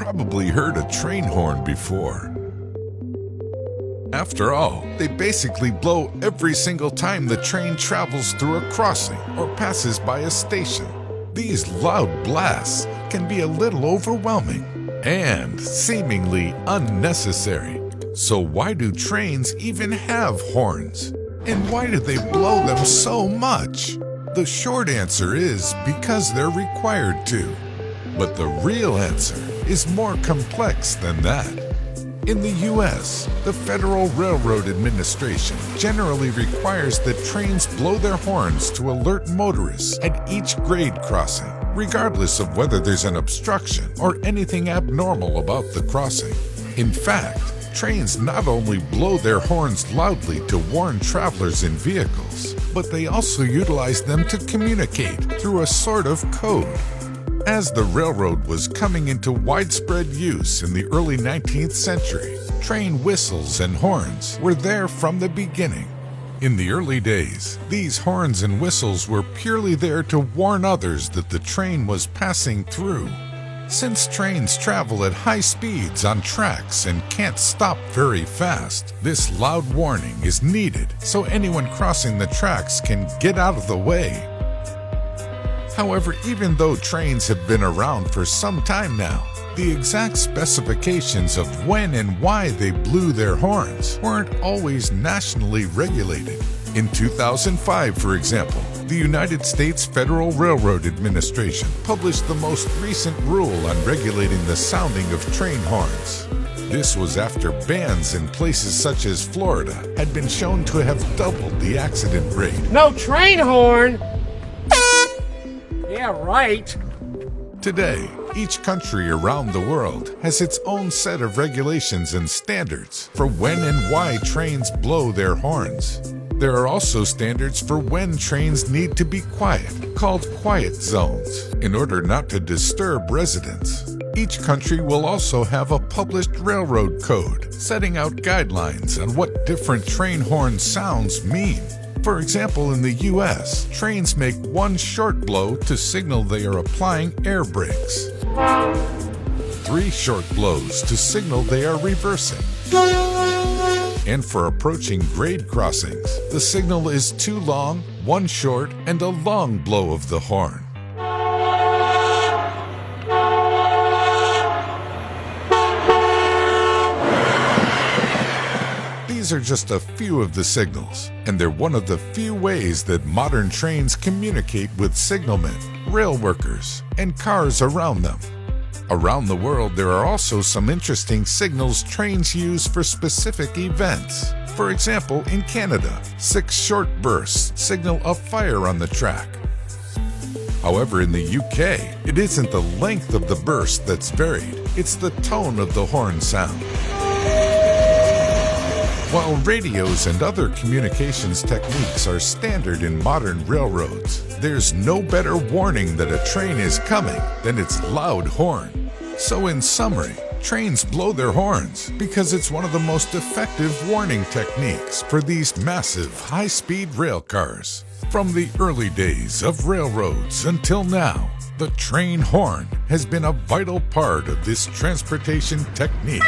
probably heard a train horn before. After all, they basically blow every single time the train travels through a crossing or passes by a station. These loud blasts can be a little overwhelming and seemingly unnecessary. So why do trains even have horns? And why do they blow them so much? The short answer is because they're required to. But the real answer is more complex than that. In the U.S., the Federal Railroad Administration generally requires that trains blow their horns to alert motorists at each grade crossing, regardless of whether there's an obstruction or anything abnormal about the crossing. In fact, trains not only blow their horns loudly to warn travelers in vehicles, but they also utilize them to communicate through a sort of code. As the railroad was coming into widespread use in the early 19th century, train whistles and horns were there from the beginning. In the early days, these horns and whistles were purely there to warn others that the train was passing through. Since trains travel at high speeds on tracks and can't stop very fast, this loud warning is needed so anyone crossing the tracks can get out of the way. However, even though trains have been around for some time now, the exact specifications of when and why they blew their horns weren't always nationally regulated. In 2005, for example, the United States Federal Railroad Administration published the most recent rule on regulating the sounding of train horns. This was after bans in places such as Florida had been shown to have doubled the accident rate. No train horn! Yeah, right. Today, each country around the world has its own set of regulations and standards for when and why trains blow their horns. There are also standards for when trains need to be quiet, called quiet zones, in order not to disturb residents. Each country will also have a published railroad code, setting out guidelines on what different train horn sounds mean. For example, in the U.S., trains make one short blow to signal they are applying air brakes, 3 short blows to signal they are reversing, and for approaching grade crossings, the signal is 2 long, 1 short, and a long blow of the horn. These are just a few of the signals, and they're one of the few ways that modern trains communicate with signalmen, rail workers, and cars around them. Around the world, there are also some interesting signals trains use for specific events. For example, in Canada, 6 short bursts signal a fire on the track. However, in the UK, it isn't the length of the burst that's varied, it's the tone of the horn sound. While radios and other communications techniques are standard in modern railroads, there's no better warning that a train is coming than its loud horn. So in summary, trains blow their horns because it's one of the most effective warning techniques for these massive high-speed rail cars. From the early days of railroads until now, the train horn has been a vital part of this transportation technique.